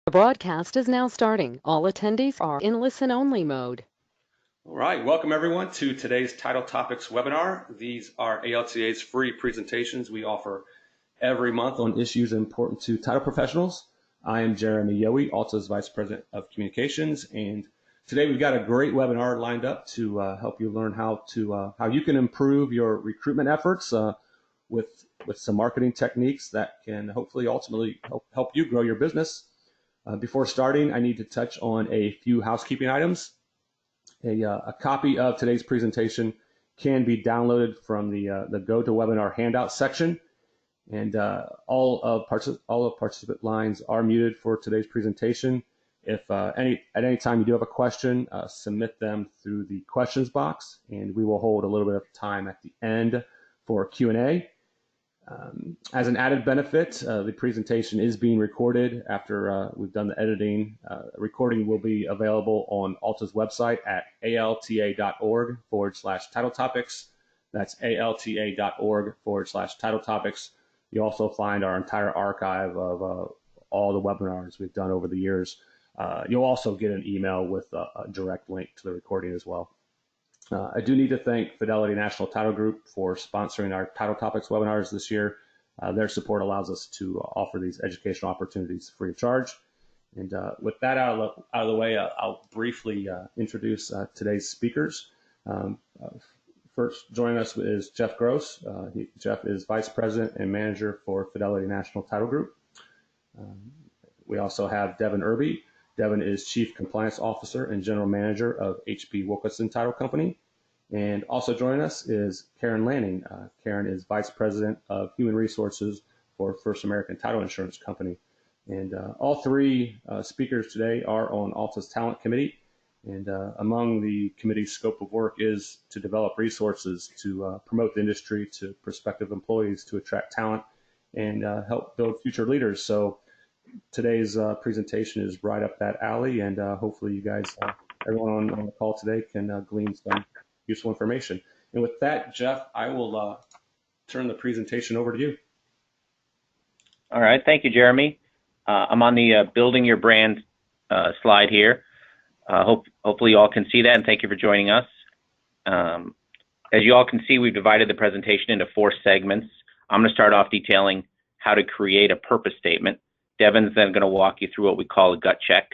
The broadcast is now starting. All attendees are in listen-only mode. All right, welcome everyone to today's Title Topics webinar. These are ALTA's free presentations we offer every month on issues important to title professionals. I am Jeremy Yohe, ALTA's Vice President of Communications, and today we've got a great webinar lined up to help you learn how you can improve your recruitment efforts with some marketing techniques that can hopefully ultimately help you grow your business. Before starting, I need to touch on a few housekeeping items. A copy of today's presentation can be downloaded from the GoToWebinar handout section, and all of participant lines are muted for today's presentation. If at any time you do have a question, submit them through the questions box, and we will hold a little bit of time at the end for Q&A. As an added benefit, the presentation is being recorded after we've done the editing. Recording will be available on ALTA's website at alta.org/title topics. That's alta.org/title topics. You also find our entire archive of all the webinars we've done over the years. You'll also get an email with a direct link to the recording as well. I do need to thank Fidelity National Title Group for sponsoring our Title Topics webinars this year. Their support allows us to offer these educational opportunities free of charge. And with that out of the way, I'll briefly introduce today's speakers. First joining us is Jeff Gross. Jeff is Vice President and Manager for Fidelity National Title Group. We also have Devin Irby. Devin is Chief Compliance Officer and General Manager of H.B. Wilkinson Title Company. And also joining us is Karen Lanning. Karen is Vice President of Human Resources for First American Title Insurance Company. And all three speakers today are on ALTA's Talent Committee. And among the committee's scope of work is to develop resources to promote the industry to prospective employees, to attract talent, and help build future leaders. So today's presentation is right up that alley, and hopefully you guys, everyone on the call today, can glean some useful information. And with that, Jeff, I will turn the presentation over to you. All right, thank you, Jeremy. I'm on the Building Your Brand slide here. Hopefully you all can see that, and thank you for joining us. As you all can see, we've divided the presentation into 4 segments. I'm going to start off detailing how to create a purpose statement. Devin's then going to walk you through what we call a gut check.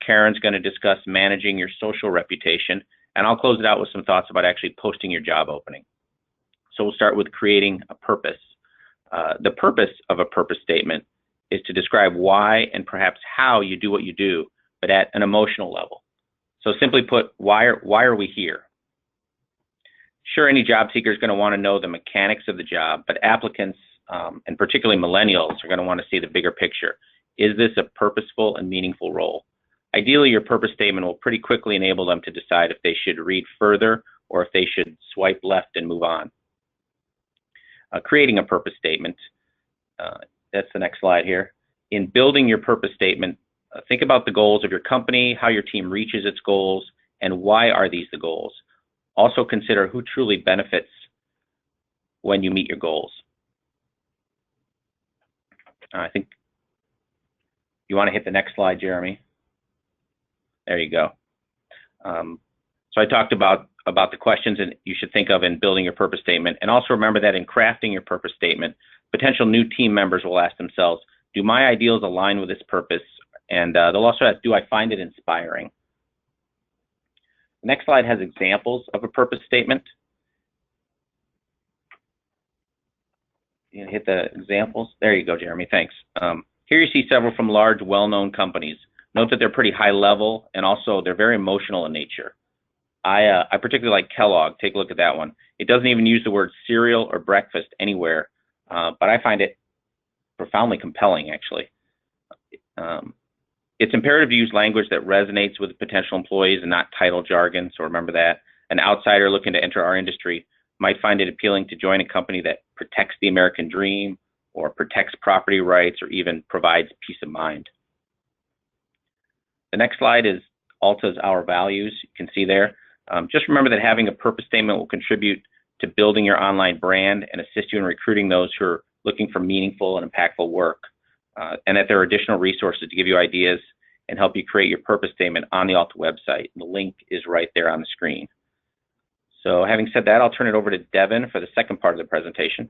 Karen's going to discuss managing your social reputation, and I'll close it out with some thoughts about actually posting your job opening. So we'll start with creating a purpose. The purpose of a purpose statement is to describe why and perhaps how you do what you do, but at an emotional level. So simply put, why are we here? Sure, any job seeker is going to want to know the mechanics of the job, but applicants, and particularly millennials, are going to want to see the bigger picture. Is this a purposeful and meaningful role? Ideally, your purpose statement will pretty quickly enable them to decide if they should read further or if they should swipe left and move on. Creating a purpose statement, that's the next slide here. In building your purpose statement, think about the goals of your company, how your team reaches its goals, and why are these the goals. Also consider who truly benefits when you meet your goals. I think you want to hit the next slide, Jeremy. There you go. So I talked about the questions that you should think of in building your purpose statement. And also remember that in crafting your purpose statement, potential new team members will ask themselves, do my ideals align with this purpose? And they'll also ask, do I find it inspiring? The next slide has examples of a purpose statement. You hit the examples. There you go, Jeremy. Thanks. Here you see several from large, well-known companies. Note that they're pretty high level, and also they're very emotional in nature. I particularly like Kellogg. Take a look at that one. It doesn't even use the word cereal or breakfast anywhere, but I find it profoundly compelling, actually. It's imperative to use language that resonates with potential employees and not title jargon, so remember that. An outsider looking to enter our industry might find it appealing to join a company that protects the American dream or protects property rights or even provides peace of mind. The next slide is ALTA's Our Values. You can see there. Just remember that having a purpose statement will contribute to building your online brand and assist you in recruiting those who are looking for meaningful and impactful work. and that there are additional resources to give you ideas and help you create your purpose statement on the ALTA website. The link is right there on the screen. So having said that, I'll turn it over to Devin for the second part of the presentation.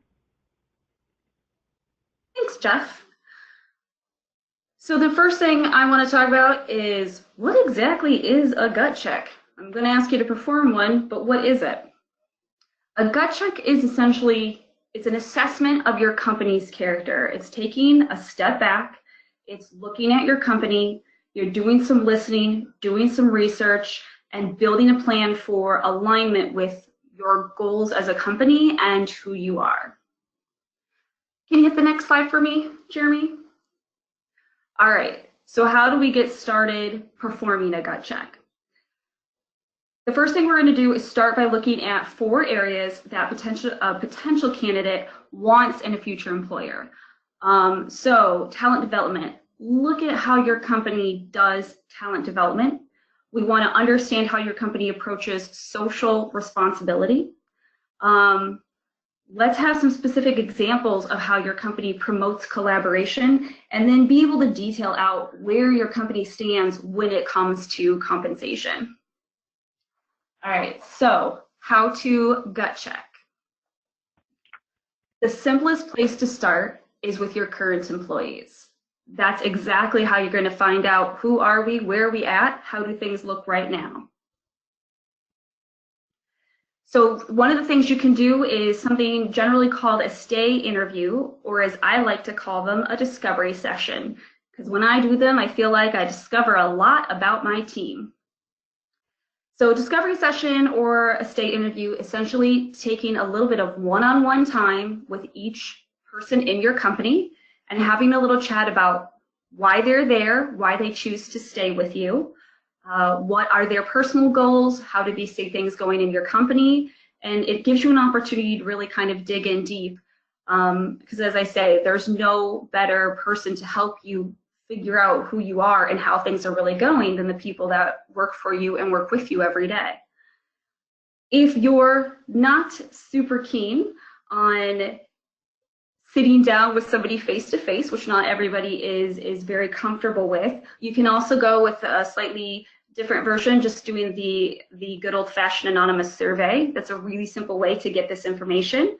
Thanks, Jeff. So the first thing I want to talk about is what exactly is a gut check? I'm going to ask you to perform one, but what is it? A gut check is essentially, it's an assessment of your company's character. It's taking a step back, it's looking at your company, you're doing some listening, doing some research, and building a plan for alignment with your goals as a company and who you are. Can you hit the next slide for me, Jeremy? All right, so how do we get started performing a gut check? The first thing we're going to do is start by looking at 4 areas that a potential candidate wants in a future employer. So talent development. Look at how your company does talent development. We want to understand how your company approaches social responsibility. Let's have some specific examples of how your company promotes collaboration, and then be able to detail out where your company stands when it comes to compensation. All right, so how to gut check. The simplest place to start is with your current employees. That's exactly how you're going to find out who are we, where are we at, how do things look right now. So one of the things you can do is something generally called a stay interview, or as I like to call them, a discovery session. Because when I do them, I feel like I discover a lot about my team. So a discovery session or a stay interview, essentially taking a little bit of one-on-one time with each person in your company and having a little chat about why they're there, why they choose to stay with you, what are their personal goals, how do they see things going in your company, and it gives you an opportunity to really kind of dig in deep. Because as I say, there's no better person to help you figure out who you are and how things are really going than the people that work for you and work with you every day. If you're not super keen on sitting down with somebody face to face, which not everybody is very comfortable with, you can also go with a slightly different version, just doing the good old-fashioned anonymous survey. That's a really simple way to get this information.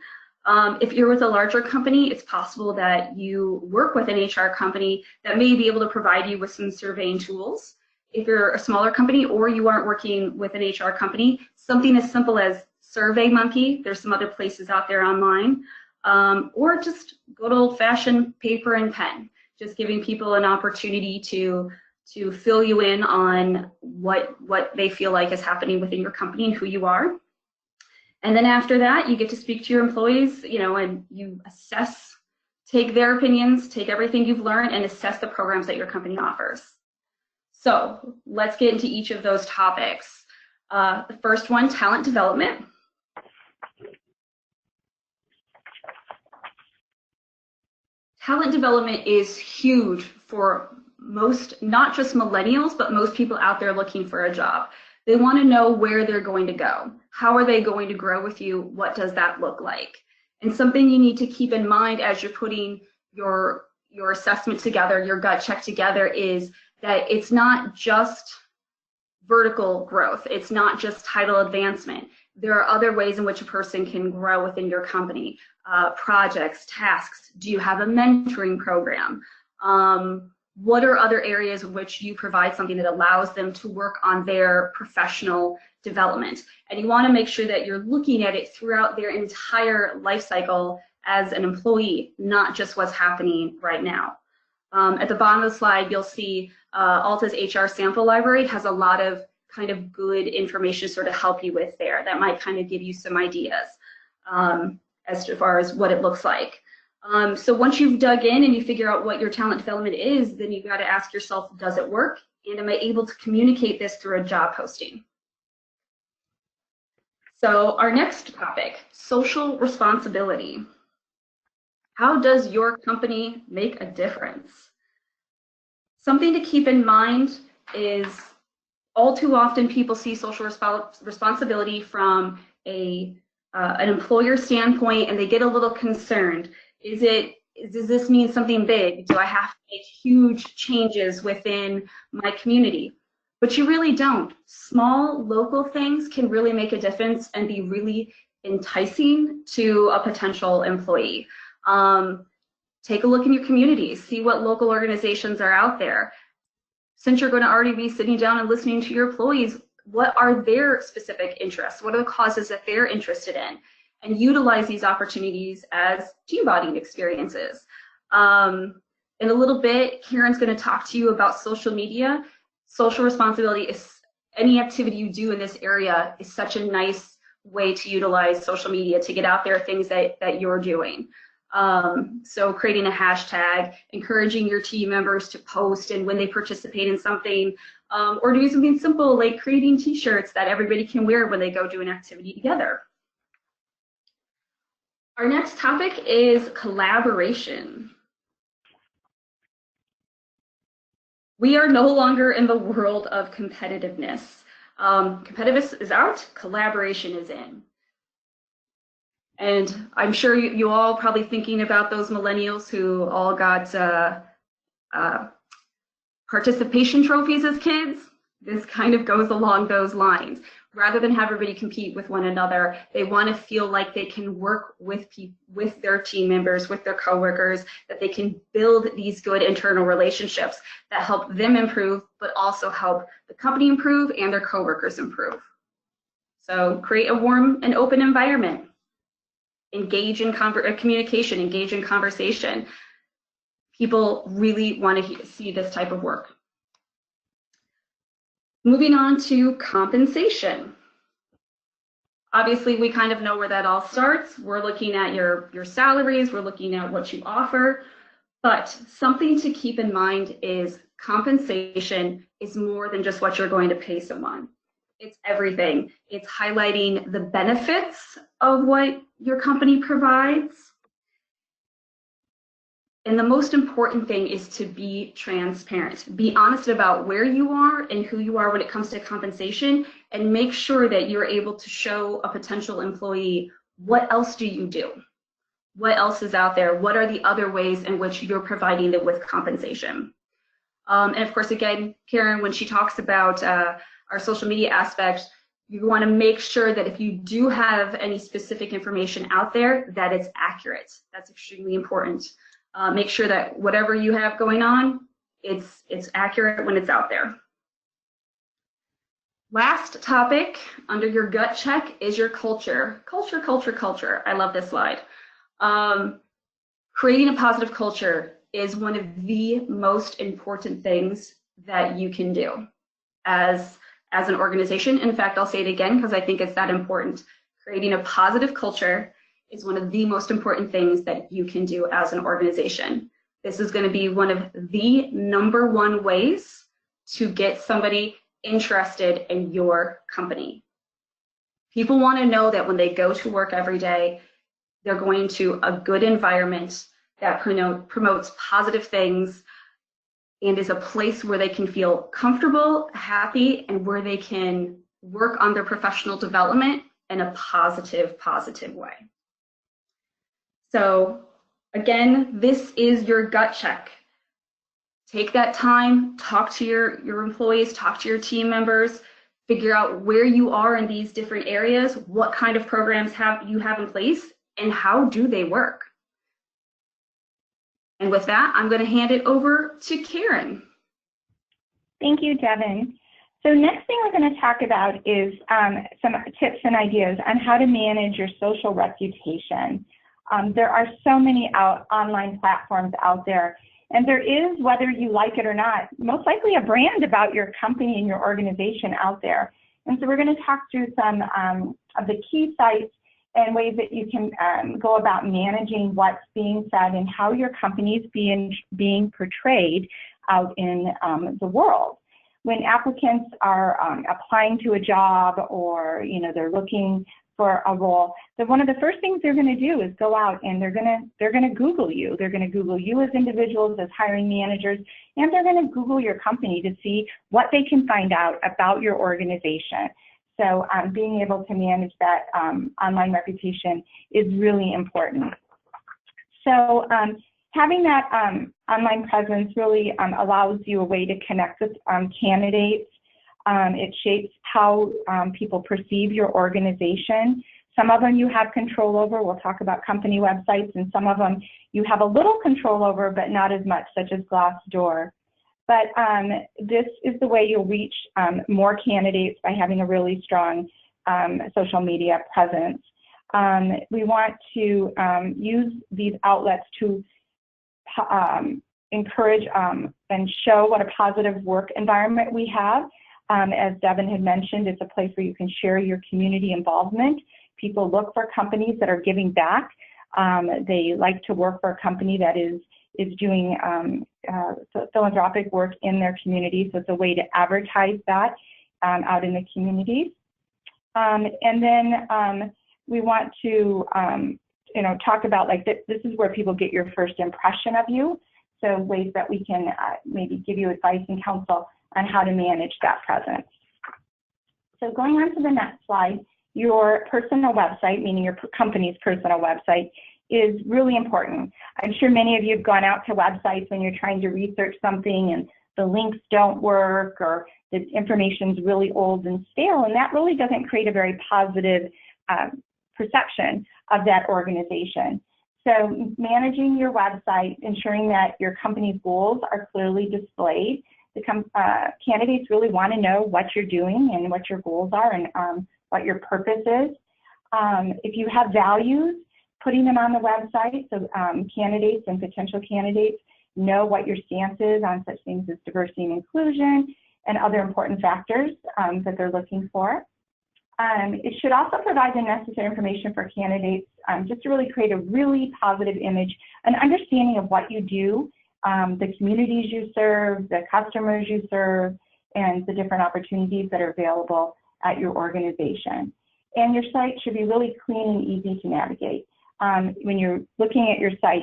If you're with a larger company, it's possible that you work with an HR company that may be able to provide you with some surveying tools. If you're a smaller company or you aren't working with an HR company, something as simple as SurveyMonkey, there's some other places out there online, or just good old-fashioned paper and pen, just giving people an opportunity to fill you in on what they feel like is happening within your company and who you are. And then after that, you get to speak to your employees, and you assess, take their opinions, take everything you've learned, and assess the programs that your company offers. So let's get into each of those topics. The first one, talent development. Talent development is huge for most, not just millennials, but most people out there looking for a job. They want to know where they're going to go. How are they going to grow with you? What does that look like? And something you need to keep in mind as you're putting your assessment together, your gut check together, is that it's not just vertical growth. It's not just title advancement. There are other ways in which a person can grow within your company. Projects, tasks. Do you have a mentoring program? What are other areas in which you provide something that allows them to work on their professional development? And you want to make sure that you're looking at it throughout their entire life cycle as an employee, not just what's happening right now. At the bottom of the slide, you'll see ALTA's HR sample library has a lot of kind of good information to sort of help you with there. That might kind of give you some ideas as far as what it looks like. So once you've dug in and you figure out what your talent development is, then you've got to ask yourself, does it work? And am I able to communicate this through a job posting? So our next topic, social responsibility. How does your company make a difference? Something to keep in mind is all too often people see social responsibility from an employer standpoint, and they get a little concerned. Is does this mean something big? Do I have to make huge changes within my community? But you really don't. Small local things can really make a difference and be really enticing to a potential employee. Take a look in your community, see what local organizations are out there. Since you're going to already be sitting down and listening to your employees, what are their specific interests? What are the causes that they're interested in? And utilize these opportunities as team bonding experiences. In a little bit, Karen's going to talk to you about social media. Social responsibility is any activity you do in this area is such a nice way to utilize social media to get out there things that you're doing. So creating a hashtag, encouraging your team members to post and when they participate in something, or doing something simple like creating t-shirts that everybody can wear when they go do an activity together. Our next topic is collaboration. We are no longer in the world of competitiveness. Competitiveness is out, collaboration is in. And I'm sure you all probably thinking about those millennials who all got participation trophies as kids. This kind of goes along those lines. Rather than have everybody compete with one another, they want to feel like they can work with their team members, with their coworkers, that they can build these good internal relationships that help them improve, but also help the company improve and their coworkers improve. So create a warm and open environment. Engage in communication, engage in conversation. People really want to see this type of work. Moving on to compensation. Obviously, we kind of know where that all starts. We're looking at your salaries, we're looking at what you offer, but something to keep in mind is compensation is more than just what you're going to pay someone. It's everything. It's highlighting the benefits of what your company provides. And the most important thing is to be transparent. Be honest about where you are and who you are when it comes to compensation, and make sure that you're able to show a potential employee what else do you do? What else is out there? What are the other ways in which you're providing them with compensation? And of course, again, Karen, when she talks about our social media aspect, you want to make sure that if you do have any specific information out there, that it's accurate. That's extremely important. Make sure that whatever you have going on, it's accurate when it's out there. Last topic under your gut check is your culture. Culture, culture, culture. I love this slide. Creating a positive culture is one of the most important things that you can do as an organization. In fact, I'll say it again because I think it's that important. Creating a positive culture is one of the most important things that you can do as an organization. This is going to be one of the #1 ways to get somebody interested in your company. People want to know that when they go to work every day, they're going to a good environment that promotes positive things and is a place where they can feel comfortable, happy, and where they can work on their professional development in a positive way. So again, this is your gut check. Take that time, talk to your employees, talk to your team members, figure out where you are in these different areas, what kind of programs you have in place, and how do they work. And with that, I'm going to hand it over to Karen. Thank you, Devin. So next thing we're going to talk about is some tips and ideas on how to manage your social reputation. There are so many online platforms out there, and there is, whether you like it or not, most likely a brand about your company and your organization out there. And so we're going to talk through some of the key sites and ways that you can go about managing what's being said and how your company is being portrayed out in the world. When applicants are applying to a job, or they're looking for a role, then one of the first things they're going to do is go out and they're going to Google you. They're going to Google you as individuals, as hiring managers, and they're going to Google your company to see what they can find out about your organization. So being able to manage that online reputation is really important. So having that online presence really allows you a way to connect with candidates. It shapes how people perceive your organization. Some of them you have control over. We'll talk about company websites, and some of them you have a little control over, but not as much, such as Glassdoor. But this is the way you'll reach more candidates by having a really strong social media presence. We want to use these outlets to encourage and show what a positive work environment we have. As Devin had mentioned, it's a place where you can share your community involvement. People look for companies that are giving back. They like to work for a company that is doing philanthropic work in their community, so it's a way to advertise that out in the communities. And then we want to talk about, like, this is where people get your first impression of you, so ways that we can maybe give you advice and counsel on how to manage that presence. So going on to the next slide, your personal website, meaning your company's personal website, is really important. I'm sure many of you have gone out to websites when you're trying to research something and the links don't work, or the information's really old and stale, and that really doesn't create a very positive perception of that organization. So managing your website, ensuring that your company's goals are clearly displayed. The candidates really want to know what you're doing and what your goals are, and what your purpose is. If you have values, putting them on the website so candidates and potential candidates know what your stance is on such things as diversity and inclusion and other important factors that they're looking for. It should also provide the necessary information for candidates just to really create a really positive image, an understanding of what you do, the communities you serve, the customers you serve, and the different opportunities that are available at your organization. And your site should be really clean and easy to navigate. When you're looking at your site,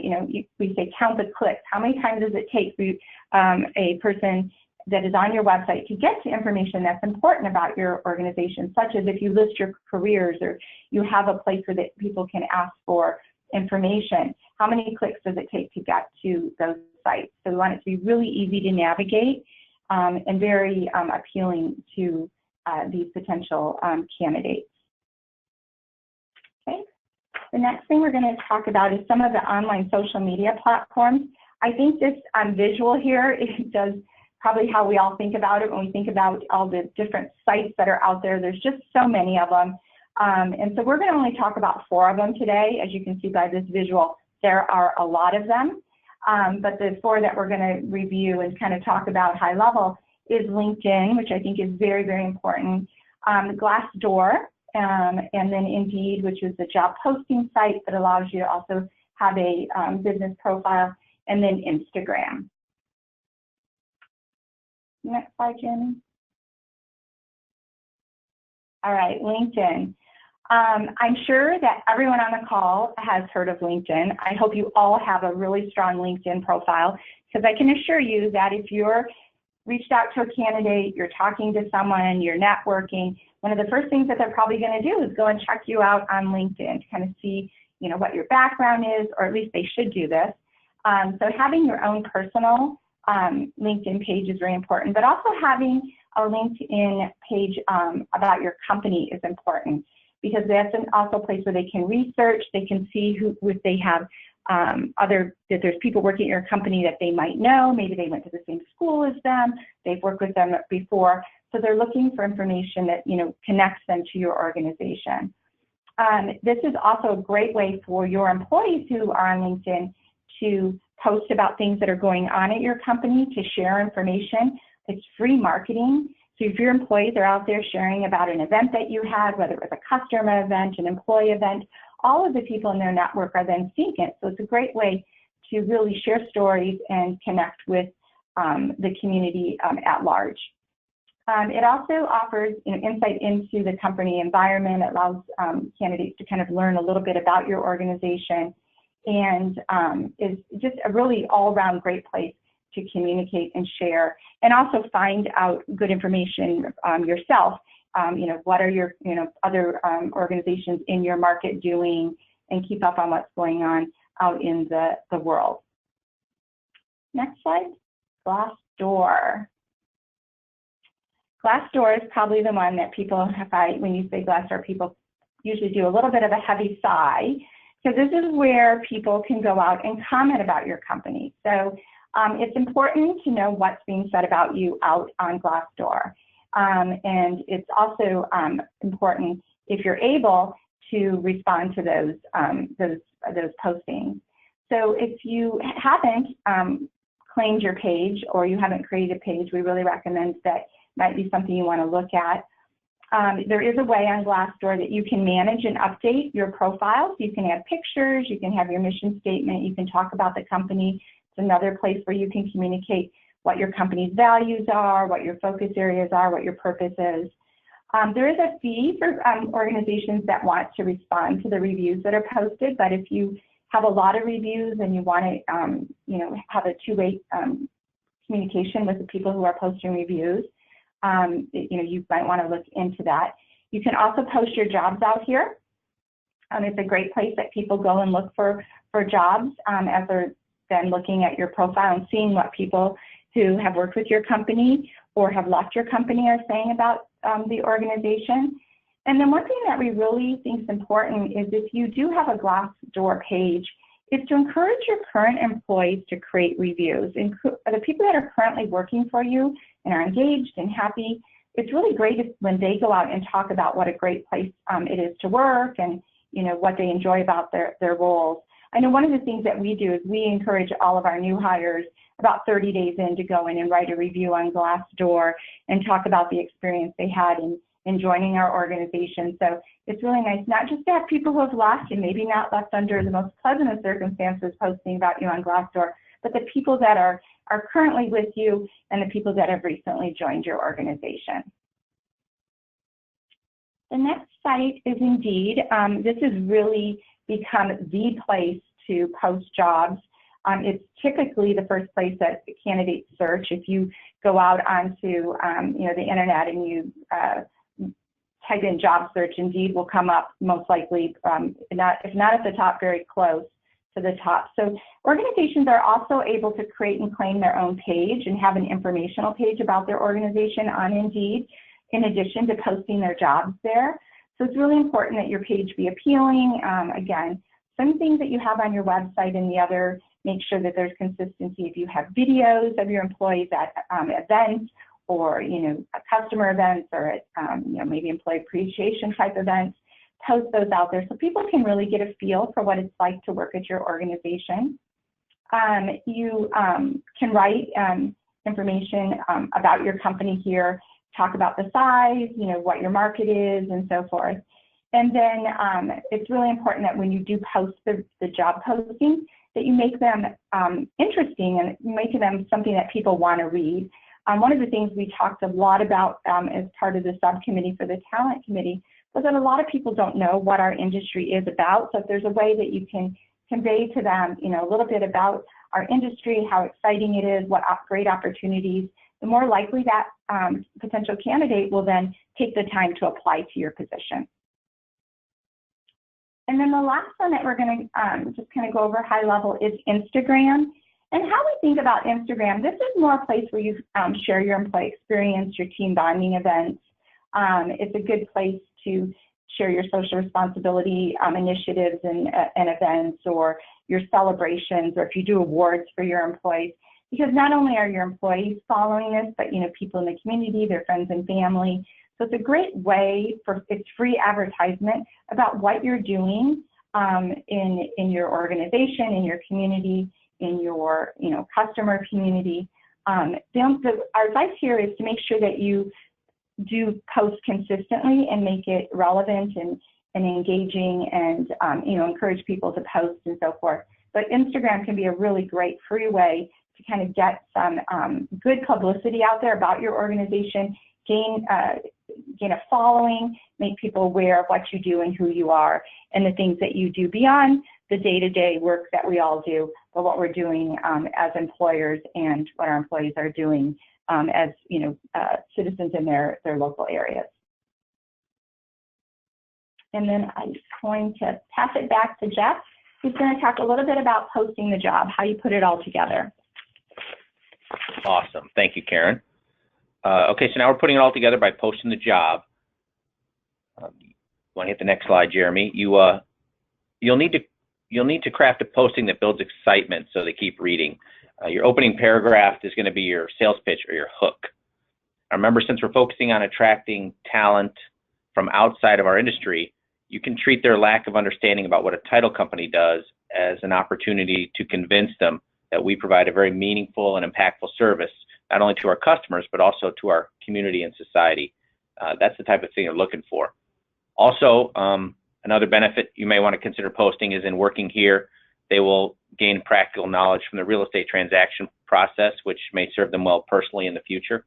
we say count the clicks. How many times does it take for a person that is on your website to get to information that's important about your organization, such as if you list your careers or you have a place where that people can ask for information? How many clicks does it take to get to those sites? So we want it to be really easy to navigate and very appealing to these potential candidates. Okay. The next thing we're going to talk about is some of the online social media platforms. I think this visual here, it does probably how we all think about it when we think about all the different sites that are out there. There's just so many of them. And so we're going to only talk about 4 of them today. As you can see by this visual, there are a lot of them. But the 4 that we're going to review and kind of talk about high level is LinkedIn, which I think is very, very important, Glassdoor, and then Indeed, which is the job posting site that allows you to also have a business profile, and then Instagram. Next slide, Jeremy. All right, LinkedIn. I'm sure that everyone on the call has heard of LinkedIn. I hope you all have a really strong LinkedIn profile, because I can assure you that if you're reached out to a candidate, you're talking to someone, you're networking, one of the first things that they're probably going to do is go and check you out on LinkedIn to kind of see, what your background is, or at least they should do this. So having your own personal LinkedIn page is very important, but also having a LinkedIn page about your company is important, because that's also a place where they can research, they can see if they have that there's people working at your company that they might know, maybe they went to the same school as them, they've worked with them before, so they're looking for information that connects them to your organization. This is also a great way for your employees who are on LinkedIn to post about things that are going on at your company, to share information. It's free marketing. So if your employees are out there sharing about an event that you had, whether it was a customer event, an employee event, all of the people in their network are then seeing it. So it's a great way to really share stories and connect with the community at large. It also offers insight into the company environment. It allows candidates to kind of learn a little bit about your organization, and is just a really all-around great place to communicate and share, and also find out good information yourself. What are your other organizations in your market doing, and keep up on what's going on out in the world. Next slide. Glassdoor. Glassdoor is probably the one that people, when you say Glassdoor, people usually do a little bit of a heavy sigh, because this is where people can go out and comment about your company. So it's important to know what's being said about you out on Glassdoor. And it's also important, if you're able, to respond to those postings. So if you haven't claimed your page, or you haven't created a page, we really recommend that might be something you want to look at. There is a way on Glassdoor that you can manage and update your profiles. You can add pictures, you can have your mission statement, you can talk about the company. It's another place where you can communicate what your company's values are, what your focus areas are, what your purpose is. There is a fee for organizations that want to respond to the reviews that are posted, but if you have a lot of reviews and you want to have a two-way communication with the people who are posting reviews, you might want to look into that. You can also post your jobs out here. It's a great place that people go and look for jobs as they're then looking at your profile and seeing what people who have worked with your company or have left your company are saying about the organization. And then one thing that we really think is important is, if you do have a Glassdoor page, is to encourage your current employees to create reviews. And the people that are currently working for you and are engaged and happy, it's really great when they go out and talk about what a great place it is to work, and what they enjoy about their roles. I know one of the things that we do is we encourage all of our new hires about 30 days in to go in and write a review on Glassdoor and talk about the experience they had in joining our organization. So it's really nice not just to have people who have left, and maybe not left under the most pleasant of circumstances, posting about you on Glassdoor, but the people that are currently with you and the people that have recently joined your organization. The next site is Indeed. This has really become the place to post jobs. It's typically the first place that candidates search. If you go out onto the internet and you type in job search, Indeed will come up most likely, if not at the top, very close to the top. So organizations are also able to create and claim their own page and have an informational page about their organization on Indeed, in addition to posting their jobs there. So it's really important that your page be appealing. Again, some things that you have on your website, and the other, make sure that there's consistency. If you have videos of your employees at events, or customer events, or at maybe employee appreciation type events, post those out there so people can really get a feel for what it's like to work at your organization. You can write information about your company here, talk about the size, what your market is, and so forth. And then it's really important that when you do post the job posting, that you make them interesting and make them something that people want to read. One of the things we talked a lot about as part of the subcommittee for the talent committee was that a lot of people don't know what our industry is about. So if there's a way that you can convey to them, a little bit about our industry, how exciting it is, what great opportunities, the more likely that potential candidate will then take the time to apply to your position. And then the last one that we're going to just kind of go over high level is Instagram. And how we think about Instagram, this is more a place where you share your employee experience, your team bonding events. It's a good place to share your social responsibility initiatives and events, or your celebrations, or if you do awards for your employees. Because not only are your employees following this, but people in the community, their friends and family. So it's a great way it's free advertisement about what you're doing in your organization, in your community, in your customer community. Our advice here is to make sure that you do post consistently and make it relevant and engaging, and encourage people to post and so forth. But Instagram can be a really great free way to kind of get some good publicity out there about your organization, gain a following, make people aware of what you do and who you are, and the things that you do beyond the day-to-day work that we all do, but what we're doing as employers and what our employees are doing as citizens in their local areas. And then I'm going to pass it back to Jeff, who's going to talk a little bit about posting the job, how you put it all together. Awesome. Thank you, Karen. Okay, so now we're putting it all together by posting the job. Want to hit the next slide, Jeremy? You'll need to craft a posting that builds excitement so they keep reading. Your opening paragraph is going to be your sales pitch or your hook. Remember, since we're focusing on attracting talent from outside of our industry, you can treat their lack of understanding about what a title company does as an opportunity to convince them that we provide a very meaningful and impactful service, not only to our customers, but also to our community and society. That's the type of thing you're looking for. Also, another benefit you may want to consider posting is in working here, they will gain practical knowledge from the real estate transaction process, which may serve them well personally in the future.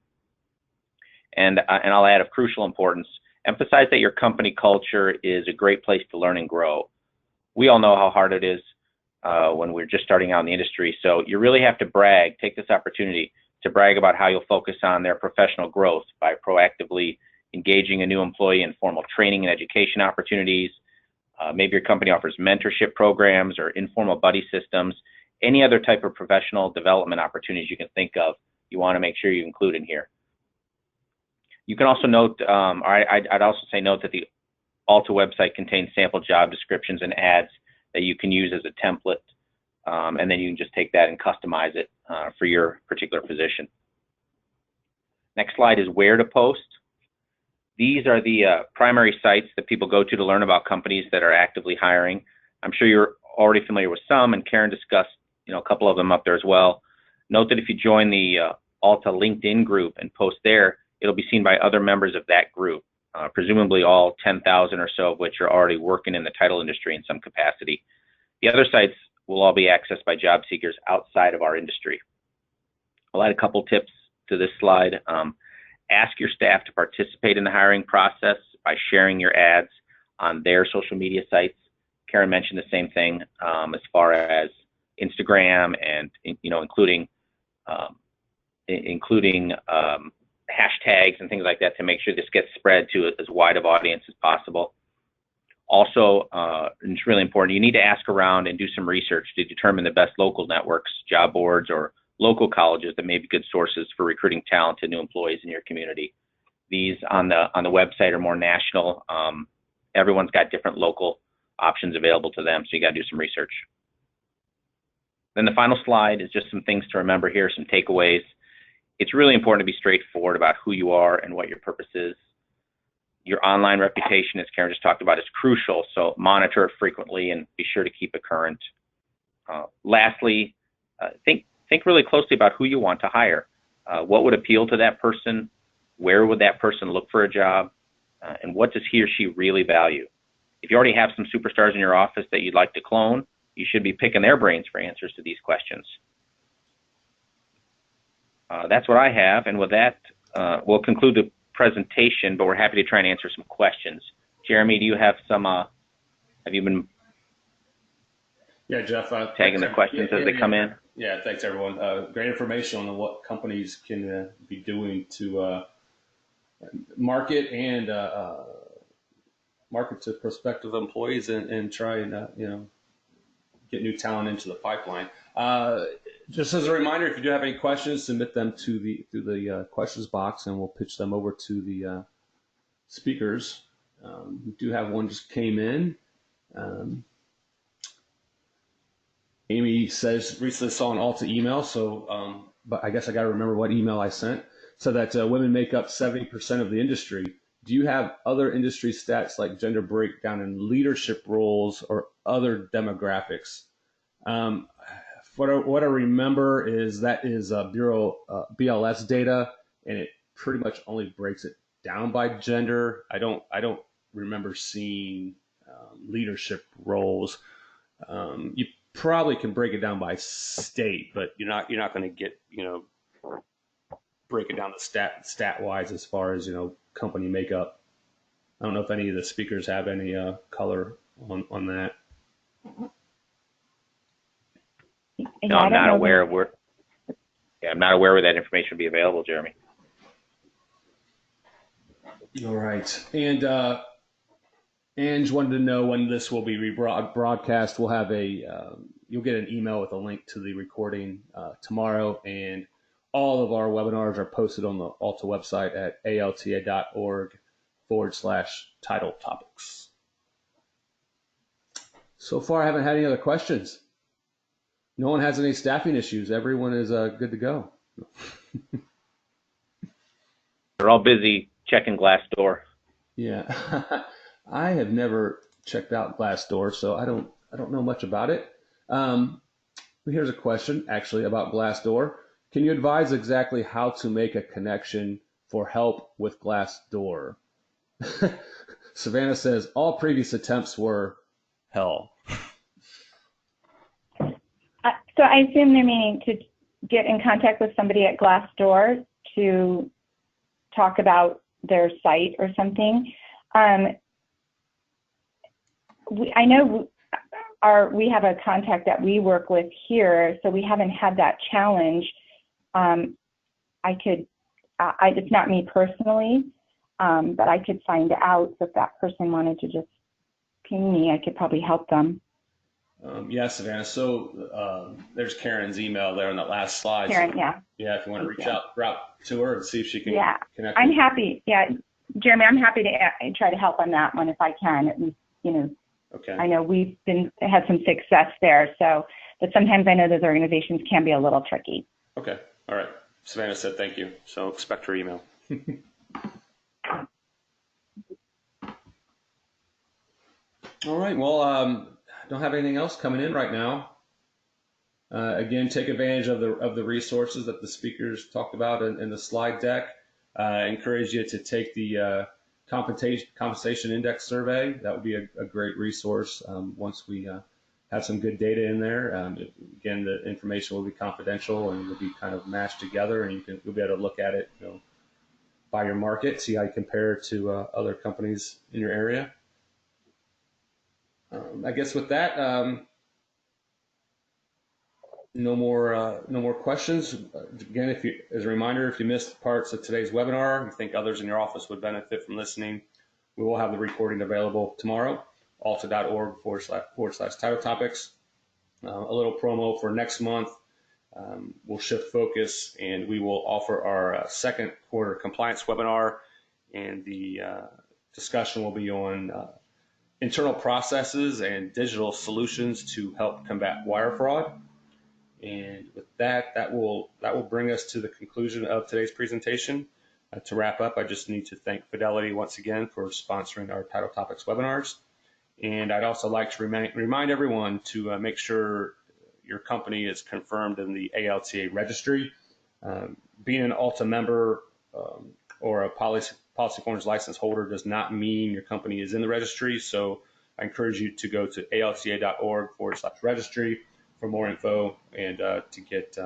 And I'll add of crucial importance, emphasize that your company culture is a great place to learn and grow. We all know how hard it is when we're just starting out in the industry, so you really have to brag, take this opportunity to brag about how you'll focus on their professional growth by proactively engaging a new employee in formal training and education opportunities. Maybe your company offers mentorship programs or informal buddy systems, any other type of professional development opportunities you can think of, you want to make sure you include in here. You can also note, I'd also say note that the ALTA website contains sample job descriptions and ads that you can use as a template, and then you can just take that and customize it for your particular position. Next slide is where to post. These are the primary sites that people go to learn about companies that are actively hiring. I'm sure you're already familiar with some, and Karen discussed a couple of them up there as well. Note that if you join the ALTA LinkedIn group and post there, it'll be seen by other members of that group, presumably all 10,000 or so of which are already working in the title industry in some capacity. The other sites will all be accessed by job seekers outside of our industry. I'll add a couple tips to this slide. Ask your staff to participate in the hiring process by sharing your ads on their social media sites. Karen mentioned the same thing as far as Instagram and including hashtags and things like that to make sure this gets spread to as wide of audience as possible. Also, it's really important, you need to ask around and do some research to determine the best local networks, job boards, or local colleges that may be good sources for recruiting talented new employees in your community. These on the website are more national. Everyone's got different local options available to them, so you got to do some research. Then the final slide is just some things to remember here, some takeaways. It's really important to be straightforward about who you are and what your purpose is. Your online reputation, as Karen just talked about, is crucial, so monitor it frequently and be sure to keep it current. Lastly, think really closely about who you want to hire. What would appeal to that person? Where would that person look for a job? And what does he or she really value? If you already have some superstars in your office that you'd like to clone, you should be picking their brains for answers to these questions. That's what I have, and with that, we'll conclude the presentation, but we're happy to try and answer some questions. Jeremy, do you have some, have you been Jeff, tagging the questions as they come in? Yeah, thanks everyone. Great information on what companies can be doing to market and market to prospective employees and try and get new talent into the pipeline. Just as a reminder, if you do have any questions, submit them to the questions box, and we'll pitch them over to the speakers. We do have one just came in. Amy says recently saw an ALTA email, so but I guess I got to remember what email I sent. So that women make up 70% of the industry. Do you have other industry stats like gender breakdown in leadership roles or other demographics? What I remember is that is Bureau BLS data, and it pretty much only breaks it down by gender. I don't remember seeing leadership roles. You probably can break it down by state, but you're not going to get break it down the stat wise as far as company makeup. I don't know if any of the speakers have any color on that. No, I'm not aware of where. Yeah, I'm not aware where that information would be available, Jeremy. All right, and Ange wanted to know when this will be rebroadcast. We'll have you'll get an email with a link to the recording tomorrow, and all of our webinars are posted on the ALTA website at alta.org/title topics. So far, I haven't had any other questions. No one has any staffing issues. Everyone is good to go. They're all busy checking Glassdoor. Yeah, I have never checked out Glassdoor, so I don't know much about it. Here's a question actually about Glassdoor. Can you advise exactly how to make a connection for help with Glassdoor? Savannah says all previous attempts were hell. So I assume they're meaning to get in contact with somebody at Glassdoor to talk about their site or something. I know we have a contact that we work with here, so we haven't had that challenge. It's not me personally, but I could find out if that person wanted to just ping me. I could probably help them. Yes, Savannah. So there's Karen's email there on that last slide. Karen, so, yeah. Yeah, if you want to reach out to her and see if she can connect. I'm happy. Yeah, Jeremy, I'm happy to try to help on that one if I can. At least, Okay. I know we've had some success there. So, but sometimes I know those organizations can be a little tricky. Okay. All right. Savannah said thank you. So expect her email. All right. Well, don't have anything else coming in right now. Again, take advantage of the resources that the speakers talked about in the slide deck. I encourage you to take the compensation index survey. That would be a great resource once we have some good data in there. Again, the information will be confidential and will be kind of mashed together, and you'll be able to look at it, by your market, see how you compare to other companies in your area. I guess with that, no more questions. Again, as a reminder, if you missed parts of today's webinar, you think others in your office would benefit from listening, we will have the recording available tomorrow, alta.org/title topics. A little promo for next month. We'll shift focus and we will offer our second quarter compliance webinar, and the discussion will be on internal processes and digital solutions to help combat wire fraud. And with that will bring us to the conclusion of today's presentation. To wrap up, I just need to thank Fidelity once again for sponsoring our Title Topics webinars. And I'd also like to remind everyone to make sure your company is confirmed in the ALTA registry. Being an ALTA member or a Policy Forms license holder does not mean your company is in the registry. So I encourage you to go to alta.org/registry for more info and to get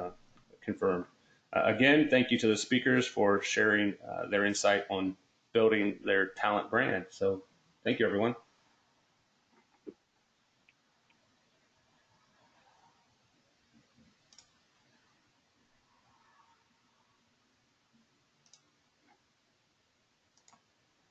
confirmed. Again, thank you to the speakers for sharing their insight on building their talent brand. So thank you, everyone.